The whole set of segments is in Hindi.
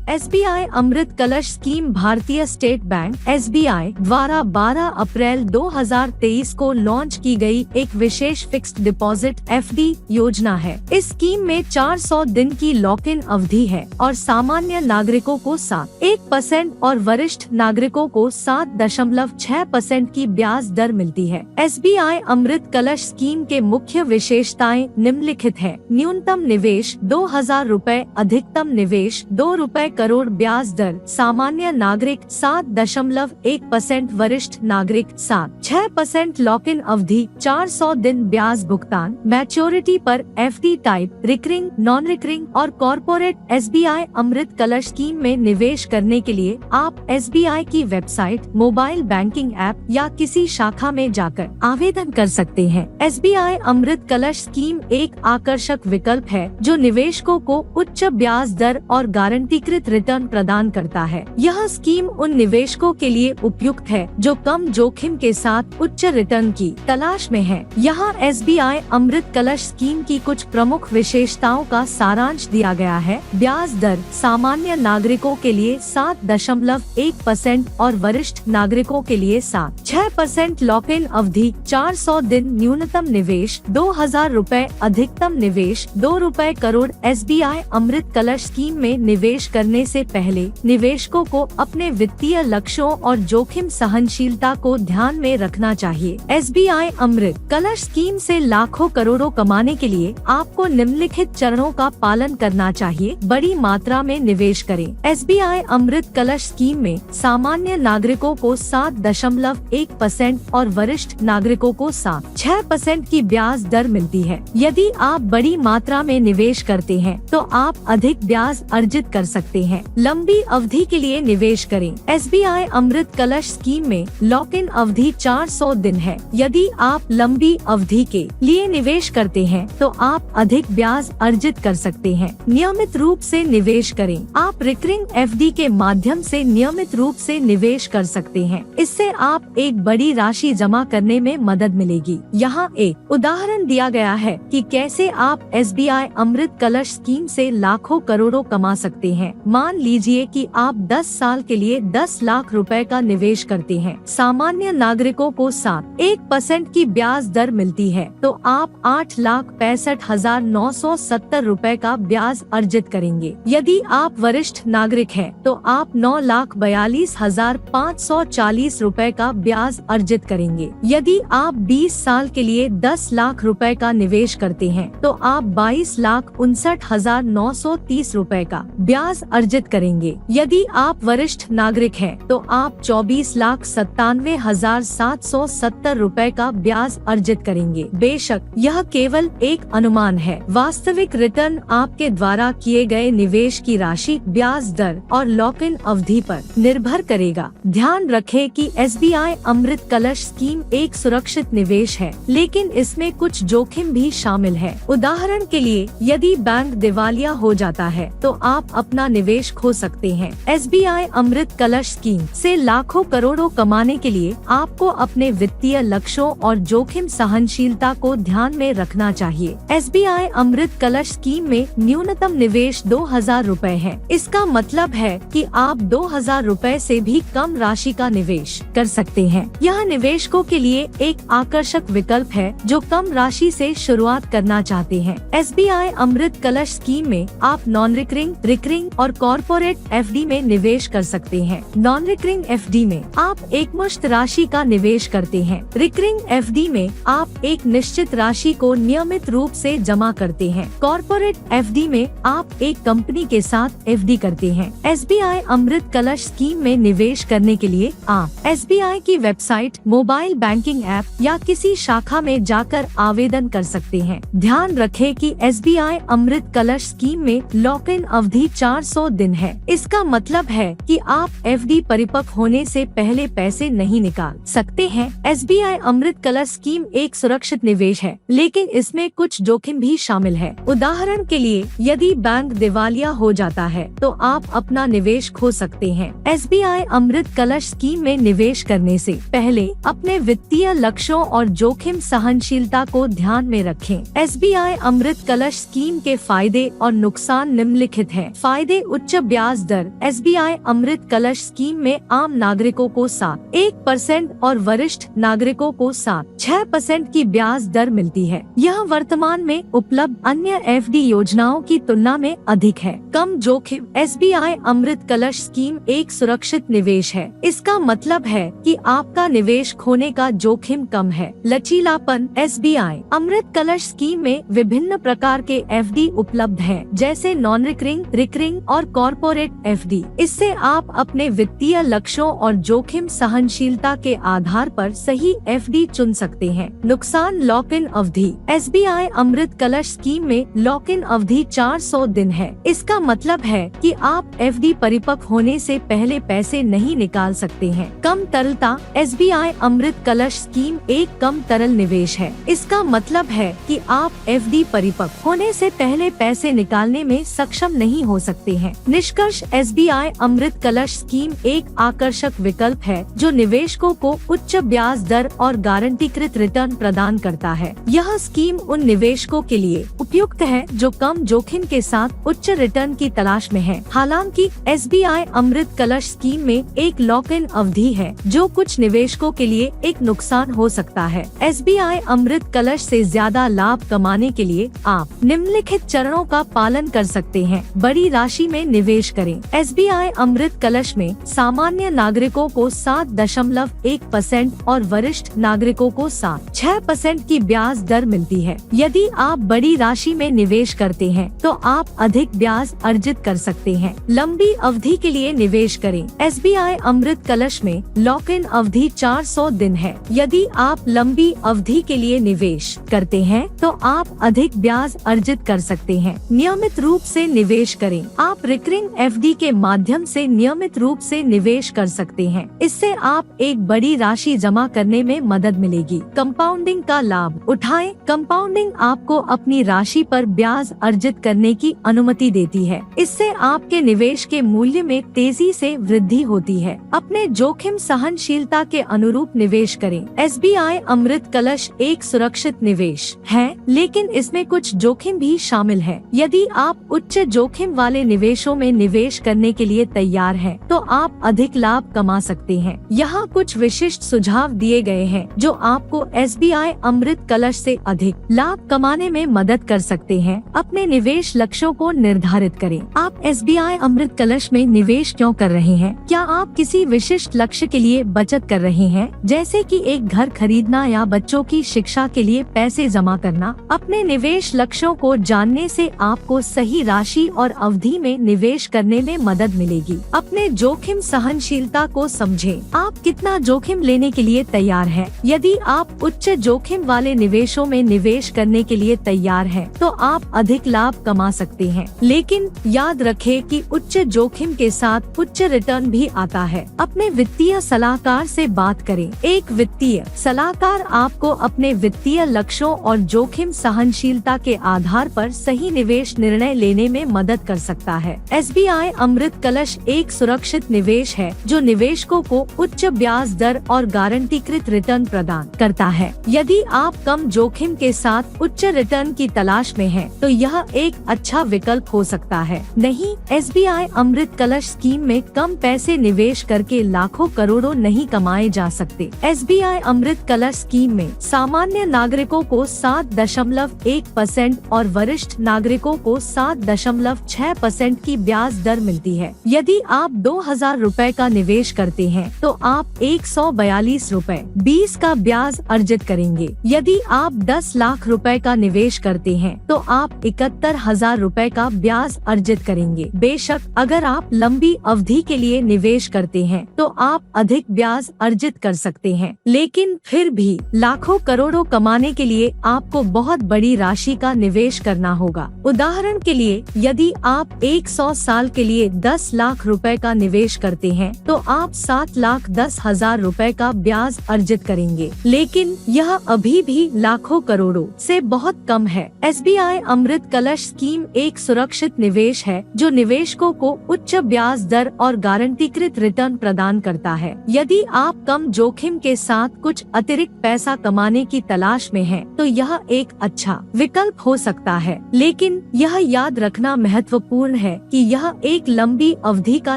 SBI अमृत कलश स्कीम भारतीय स्टेट बैंक SBI द्वारा 12 अप्रैल 2023 को लॉन्च की गई एक विशेष फिक्स्ड डिपॉजिट FD योजना है। इस स्कीम में 400 दिन की लॉक इन अवधि है और सामान्य नागरिकों को 7.1% और वरिष्ठ नागरिकों को 7.6% की ब्याज दर मिलती है। SBI अमृत कलश स्कीम के मुख्य विशेषताएं निम्नलिखित है। न्यूनतम निवेश 2000 रूपए, अधिकतम निवेश 2 रूपए करोड़, ब्याज दर सामान्य नागरिक 7.1%, वरिष्ठ नागरिक 7.6%, लॉक इन अवधि 400 दिन, ब्याज भुगतान मैच्योरिटी पर, FD type recurring, non recurring और कॉर्पोरेट। SBI अमृत कलश स्कीम में निवेश करने के लिए आप SBI की वेबसाइट, मोबाइल बैंकिंग ऐप या किसी शाखा में जाकर आवेदन कर सकते हैं। SBI अमृत कलश स्कीम एक आकर्षक विकल्प है जो निवेशकों को उच्च ब्याज दर और गारंटीकृत रिटर्न प्रदान करता है। यह स्कीम उन निवेशकों के लिए उपयुक्त है जो कम जोखिम के साथ उच्च रिटर्न की तलाश में है। यहाँ SBI अमृत कलश स्कीम की कुछ प्रमुख विशेषताओं का सारांश दिया गया है। ब्याज दर सामान्य नागरिकों के लिए 7.1% और वरिष्ठ नागरिकों के लिए 7.6%, लॉक इन अवधि 400 दिन, न्यूनतम निवेश 2000 रूपए, अधिकतम निवेश 2 रूपए करोड़। SBI अमृत कलश स्कीम में निवेश करने से पहले निवेशकों को अपने वित्तीय लक्ष्यों और जोखिम सहनशीलता को ध्यान में रखना चाहिए। SBI अमृत कलश स्कीम से लाखों करोड़ों कमाने के लिए आपको निम्नलिखित चरणों का पालन करना चाहिए। बड़ी मात्रा में निवेश करें। SBI अमृत कलश स्कीम में सामान्य नागरिकों को 7.1% और वरिष्ठ नागरिकों को 7.6% की ब्याज दर मिलती है। यदि आप बड़ी मात्रा में निवेश करते हैं तो आप अधिक ब्याज अर्जित कर सकते हैं। लंबी अवधि के लिए निवेश करें। SBI अमृत कलश स्कीम में लॉक इन अवधि 400 दिन है। यदि आप लंबी अवधि के लिए निवेश करते हैं तो आप अधिक ब्याज अर्जित कर सकते हैं। नियमित रूप से निवेश करें। आप रिकरिंग FD के माध्यम से नियमित रूप से निवेश कर सकते हैं। इससे आप एक बड़ी राशि जमा करने में मदद मिलेगी। यहाँ एक उदाहरण दिया गया है कि कैसे आप SBI अमृत कलश स्कीम से लाखों करोड़ों कमा सकते हैं। मान लीजिए कि आप 10 साल के लिए 10 लाख रुपए का निवेश करते हैं। सामान्य नागरिकों को 7.1% की ब्याज दर मिलती है तो आप 8,65,970 रूपए का ब्याज अर्जित करेंगे। यदि आप वरिष्ठ नागरिक हैं तो आप 9,42,540 रूपए का ब्याज अर्जित करेंगे। यदि आप 20 साल के लिए 10 लाख रुपए का निवेश करते हैं तो आप 22,59,930 रूपए का ब्याज अर्जित करेंगे। यदि आप वरिष्ठ नागरिक हैं तो आप 24,97,770 रूपए का ब्याज अर्जित करेंगे। बेशक यह केवल एक अनुमान है। वास्तविक रिटर्न आपके द्वारा किए गए निवेश की राशि, ब्याज दर और लॉक इन अवधि पर निर्भर करेगा। ध्यान रखें कि SBI अमृत कलश स्कीम एक सुरक्षित निवेश है, लेकिन इसमें कुछ जोखिम भी शामिल है। उदाहरण के लिए, यदि बैंक दिवालिया हो जाता है तो आप अपना निवेश खो सकते हैं। SBI अमृत कलश स्कीम से लाखों करोड़ों कमाने के लिए आपको अपने वित्तीय लक्ष्यों और जोखिम सहनशीलता को ध्यान में रखना चाहिए। SBI अमृत कलश स्कीम में न्यूनतम निवेश 2000 रूपए है। इसका मतलब है कि आप 2000 रूपए से भी कम राशि का निवेश कर सकते हैं। यह निवेशकों के लिए एक आकर्षक विकल्प है जो कम राशि से शुरुआत करना चाहते हैं। SBI अमृत कलश स्कीम में आप नॉन रिकरिंग, रिकरिंग और कॉर्पोरेट FD में निवेश कर सकते हैं। नॉन रिकरिंग FD में आप एकमुश्त राशि का निवेश करते हैं। रिकरिंग FD में आप एक निश्चित राशि को नियमित रूप से जमा करते हैं। कॉर्पोरेट FD में आप एक कंपनी के साथ FD करते हैं। SBI अमृत कलश स्कीम में निवेश करने के लिए आप SBI की वेबसाइट, मोबाइल बैंकिंग ऐप या किसी शाखा में जाकर आवेदन कर सकते हैं। ध्यान रखें कि SBI अमृत कलश स्कीम में लॉक इन अवधि 400 दिन है। इसका मतलब है कि आप FD परिपक्व होने से पहले पैसे नहीं निकाल सकते हैं। SBI अमृत कलश स्कीम एक सुरक्षित निवेश है, लेकिन इसमें कुछ जोखिम भी शामिल है। उदाहरण के लिए, यदि बैंक दिवालिया हो जाता है तो आप अपना निवेश खो सकते हैं। SBI अमृत कलश स्कीम में निवेश करने से पहले अपने वित्तीय लक्ष्यों और जोखिम सहनशीलता को ध्यान में रखें। SBI अमृत कलश स्कीम के फायदे और नुकसान निम्नलिखित हैं। फायदे, उच्च ब्याज दर। SBI अमृत कलश स्कीम में आम नागरिकों को 7% और वरिष्ठ नागरिकों को 6% की ब्याज दर मिलती है। यह वर्तमान में उपलब्ध अन्य FD योजनाओं की तुलना में अधिक है। कम जोखिम। SBI अमृत कलश स्कीम एक सुरक्षित निवेश है। इसका मतलब है कि आपका निवेश खोने का जोखिम कम है। लचीलापन। SBI अमृत कलश स्कीम में विभिन्न प्रकार के FD उपलब्ध हैं, जैसे नॉन रिकरिंग, रिकरिंग और कॉर्पोरेट FD। इससे आप अपने वित्तीय लक्ष्यों और जोखिम सहनशीलता के आधार पर सही FD चुन सकते हैं। नुकसान। लॉक इन अवधि। SBI अमृत कलश स्कीम में लॉक इन अवधि 400 दिन है। इसका मतलब है कि आप FD परिपक्व होने से पहले पैसे नहीं निकाल सकते हैं। कम तरलता। SBI अमृत कलश स्कीम एक कम तरल निवेश है। इसका मतलब है कि आप FD परिपक्व होने से पहले पैसे निकालने में सक्षम नहीं हो सकते हैं। निष्कर्ष। SBI अमृत कलश स्कीम एक आकर्षक विकल्प है जो निवेशकों को उच्च ब्याज दर और गारंटीकृत रिटर्न प्रदान करता है। यह स्कीम उन निवेशकों के लिए उपयुक्त है जो कम जोखिम के साथ उच्च रिटर्न की तलाश में है। हालांकि SBI अमृत कलश स्कीम में एक लॉक इन अवधि है जो कुछ निवेशकों के लिए एक नुकसान हो सकता है। SBI अमृत कलश से ज्यादा लाभ कमाने के लिए आप निम्नलिखित चरणों का पालन कर सकते हैं। बड़ी राशि में निवेश करें। SBI अमृत कलश में सामान्य नागरिकों को 7.1% और वरिष्ठ नागरिकों को 6% की ब्याज दर मिलती है। यदि आप बड़ी राशि में निवेश करते हैं तो आप अधिक ब्याज अर्जित कर सकते हैं। लंबी अवधि के लिए निवेश करें। SBI अमृत कलश में लॉक इन अवधि 400 दिन है। यदि आप लंबी अवधि के लिए निवेश करते हैं तो आप अधिक ब्याज अर्जित कर सकते हैं। नियमित रूप से निवेश करें। आप रिकरिंग FD के माध्यम से नियमित रूप से निवेश कर सकते हैं। इससे आप एक बड़ी राशि जमा करने में मदद मिलेगी। कंपाउंडिंग का लाभ उठाएं। कंपाउंडिंग आपको अपनी राशि पर ब्याज अर्जित करने की अनुमति देती है। इससे आपके निवेश के मूल्य में तेजी से वृद्धि होती है। अपने जोखिम सहनशीलता के अनुरूप निवेश करें। SBI अमृत कलश एक सुरक्षित निवेश है, लेकिन इसमें कुछ जोखिम भी शामिल है। यदि आप उच्च जोखिम वाले निवेशों में निवेश करने के लिए तैयार हैं, तो आप अधिक लाभ कमा सकते हैं। यहाँ कुछ विशिष्ट सुझाव दिए गए हैं जो आपको SBI अमृत कलश से अधिक लाभ कमाने में मदद कर सकते हैं। अपने निवेश लक्ष्यों को निर्धारित करें। आप SBI अमृत कलश में निवेश क्यों कर रहे हैं? क्या आप किसी विशिष्ट लक्ष्य के लिए बचत कर रहे हैं, जैसे कि एक घर खरीदना या बच्चों की शिक्षा के लिए पैसे जमा करना? अपने निवेश लक्ष्यों को जानने से आपको सही राशि और अवधि में निवेश करने में मदद मिलेगी। अपने जोखिम सहनशीलता को समझें। आप कितना जोखिम लेने के लिए तैयार हैं? यदि आप उच्च जोखिम वाले निवेशों में निवेश करने के लिए तैयार हैं, तो आप अधिक लाभ कमा सकते हैं। लेकिन याद रखें कि उच्च जोखिम के साथ उच्च रिटर्न भी आता है। अपने वित्तीय सलाहकार से बात करें। एक वित्तीय सलाहकार आपको अपने वित्तीय लक्ष्यों और जोखिम सहनशीलता के आधार पर सही निवेश निर्णय लेने में मदद कर सकता है। SBI अमृत कलश एक सुरक्षित निवेश है जो निवेशकों को उच्च ब्याज दर और गारंटीकृत रिटर्न प्रदान करता है। यदि आप कम जोखिम के साथ उच्च रिटर्न की तलाश में हैं, तो यह एक अच्छा विकल्प हो सकता है। नहीं, SBI अमृत कलश स्कीम में कम पैसे निवेश करके लाखों करोड़ों नहीं कमाए जा सकते। SBI अमृत कलश स्कीम में सामान्य नागरिकों को 7.1% और वरिष्ठ नागरिकों को 7.6% की ब्याज दर मिलती है। यदि आप 2000 रुपए का निवेश करते हैं, तो आप 142 रुपए 20 का ब्याज अर्जित करेंगे। यदि आप 10 लाख रुपए का निवेश करते हैं, तो आप 71,000 रुपए का ब्याज अर्जित करेंगे। बेशक अगर आप लंबी अवधि के लिए निवेश करते हैं, तो आप अधिक ब्याज अर्जित कर सकते हैं, लेकिन फिर भी लाखों करोड़ों कमाने के लिए आपको बहुत बड़ी राशि का निवेश करना होगा। उदाहरण के लिए, यदि आप 100 साल के लिए 10 लाख रुपए का निवेश करते हैं, तो आप 7,10,000 रुपए का ब्याज अर्जित करेंगे, लेकिन यह अभी भी लाखों करोड़ों से बहुत कम है। SBI अमृत कलश स्कीम एक सुरक्षित निवेश है जो निवेशकों को उच्च ब्याज दर और गारंटीकृत रिटर्न प्रदान करता है। यदि आप कम जोखिम के साथ कुछ अतिरिक्त पैसा कमाने की तलाश में हैं, तो यह एक अच्छा विकल्प हो सकता है, लेकिन यह याद रखना महत्वपूर्ण है कि यह एक लंबी अवधि का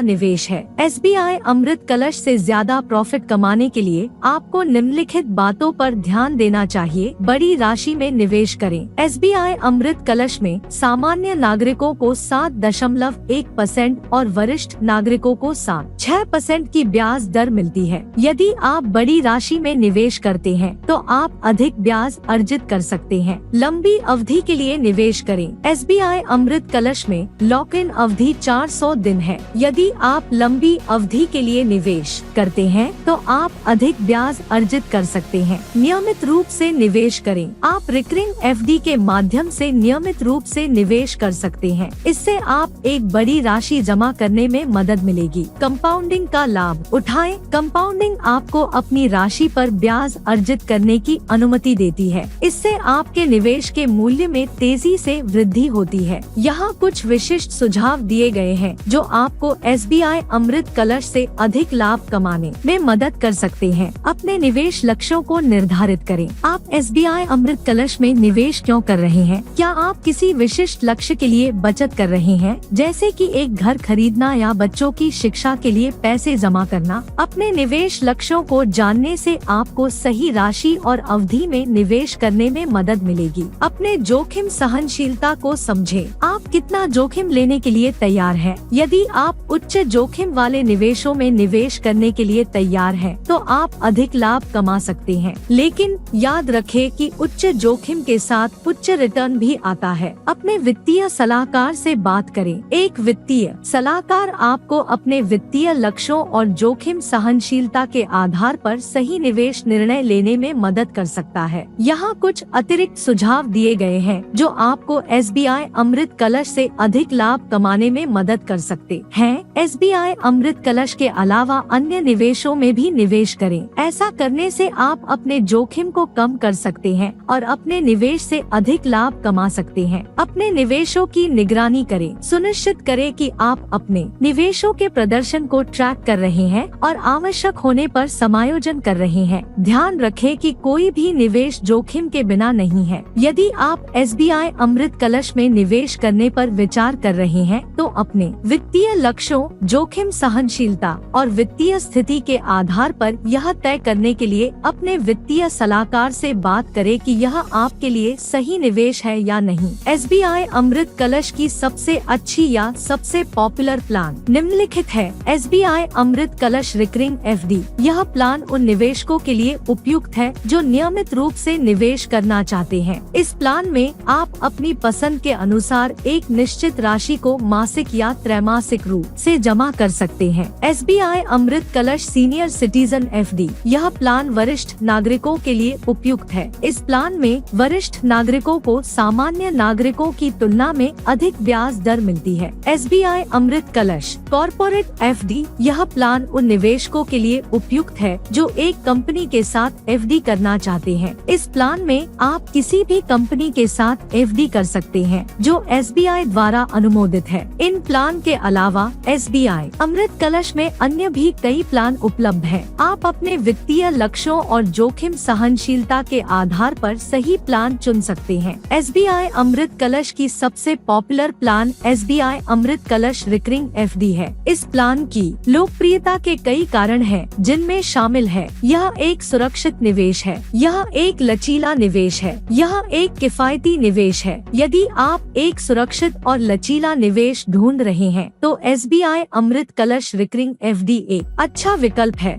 निवेश है। SBI अमृत कलश से ज्यादा प्रॉफिट कमाने के लिए आपको निम्नलिखित बातों पर ध्यान देना चाहिए। बड़ी राशि में निवेश करें। SBI अमृत कलश में सामान्य नागरिकों को 7.1% और वरिष्ठ नागरिकों को 7.6% की ब्याज दर मिलती है। यदि आप बड़ी राशि में निवेश करते हैं तो आप अधिक ब्याज अर्जित कर सकते हैं। लंबी अवधि के लिए निवेश करें। SBI अमृत कलश में लॉक इन अवधि 400 दिन है। यदि आप लंबी अवधि के लिए निवेश करते हैं तो आप अधिक ब्याज अर्जित कर सकते हैं। नियमित रूप से निवेश करें। आप रिकरिंग FD के माध्यम से नियमित रूप से निवेश कर सकते हैं। इससे आप एक बड़ी राशि जमा करने में मदद मिलेगी। कंपाउंडिंग का लाभ उठाएं। कंपाउंडिंग आपको अपनी राशि पर ब्याज अर्जित करने की अनुमति देती है। इससे आपके निवेश के मूल्य में तेजी से वृद्धि होती है। यहाँ कुछ विशिष्ट सुझाव दिए गए हैं जो आपको SBI अमृत कलश से अधिक लाभ कमाने में मदद कर सकते हैं। अपने निवेश लक्ष्यों को निर्धारित करें। आप SBI अमृत कलश में निवेश क्यों कर रहे हैं? क्या आप किसी विशिष्ट लक्ष्य के लिए बचत कर रहे हैं, जैसे कि एक घर खरीदना या बच्चों की शिक्षा के लिए पैसे जमा करना? अपने निवेश लक्ष्यों को जानने से आपको सही राशि और अवधि में निवेश करने में मदद मिलेगी। अपने जोखिम सहनशीलता को समझें। आप कितना जोखिम लेने के लिए तैयार हैं? यदि आप उच्च जोखिम वाले निवेशों में निवेश करने के लिए तैयार हैं, तो आप अधिक लाभ कमा सकते हैं। लेकिन याद रखें कि उच्च जोखिम के साथ उच्च रिटर्न भी आता है। अपने वित्तीय सलाहकार से बात करें। एक वित्तीय सलाहकार आपको अपने वित्तीय लक्ष्यों और जोखिम सहनशीलता के आधार पर सही निवेश निर्णय लेने में मदद कर सकता है। यहाँ कुछ अतिरिक्त सुझाव दिए गए हैं जो आपको SBI अमृत कलश से अधिक लाभ कमाने में मदद कर सकते हैं। SBI अमृत कलश के अलावा अन्य निवेशों में भी निवेश करें। ऐसा करने से आप अपने जोखिम को कम कर सकते हैं और अपने निवेश से अधिक लाभ कमा सकते हैं। अपने निवेशों की निगरानी करें। सुनिश्चित करें कि आप अपने निवेशों के प्रदर्शन को ट्रैक कर रहे हैं और आवश्यक होने पर समायोजन कर रहे हैं। ध्यान रखें कि कोई भी निवेश जोखिम के बिना नहीं है। यदि आप SBI अमृत कलश में निवेश करने पर विचार कर रहे हैं तो अपने वित्तीय लक्ष्यों, जोखिम सहनशीलता और वित्तीय स्थिति के आधार पर यह तय करने के लिए अपने वित्तीय सलाहकार से बात करें कि यह आपके लिए सही निवेश है या नहीं। SBI अमृत कलश की सबसे अच्छी या सबसे पॉपुलर प्लान निम्नलिखित है। SBI अमृत कलश रिकरिंग FD। यह प्लान उन निवेशकों के लिए उपयुक्त है जो नियमित रूप से निवेश करना चाहते हैं। इस प्लान में आप अपनी पसंद के अनुसार एक निश्चित राशि को मासिक या त्रैमासिक रूप से जमा कर सकते हैं। SBI अमृत कलश सीनियर सिटीजन FD। यह प्लान वरिष्ठ नागरिकों के लिए उपयुक्त है। इस प्लान में वरिष्ठ नागरिकों को सामान्य नागरिकों की तुलना में अधिक ब्याज दर मिलती है। SBI अमृत कलश कॉर्पोरेट FD। यह प्लान उन निवेशकों के लिए उपयुक्त है जो एक कंपनी के साथ FD करना चाहते हैं। इस प्लान में आप किसी भी कंपनी के साथ FD कर सकते हैं जो SBI द्वारा अनुमोदित है। इन प्लान के अलावा SBI अमृत कलश में अन्य भी कई प्लान उपलब्ध हैं। आप अपने वित्तीय लक्ष्यों और जोखिम सहनशीलता के आधार पर सही प्लान चुन सकते हैं। SBI अमृत कलश की सबसे पॉपुलर प्लान SBI अमृत कलश रिकरिंग FD है। इस प्लान की लोकप्रियता के कई कारण हैं, जिनमें शामिल है यह एक सुरक्षित निवेश है, यह एक लचीला निवेश है, यह एक किफायती निवेश है। यदि आप एक सुरक्षित और लचीला निवेश ढूंढ रहे हैं तो SBI अमृत कलश रिकरिंग FD एक अच्छा विकल्प है।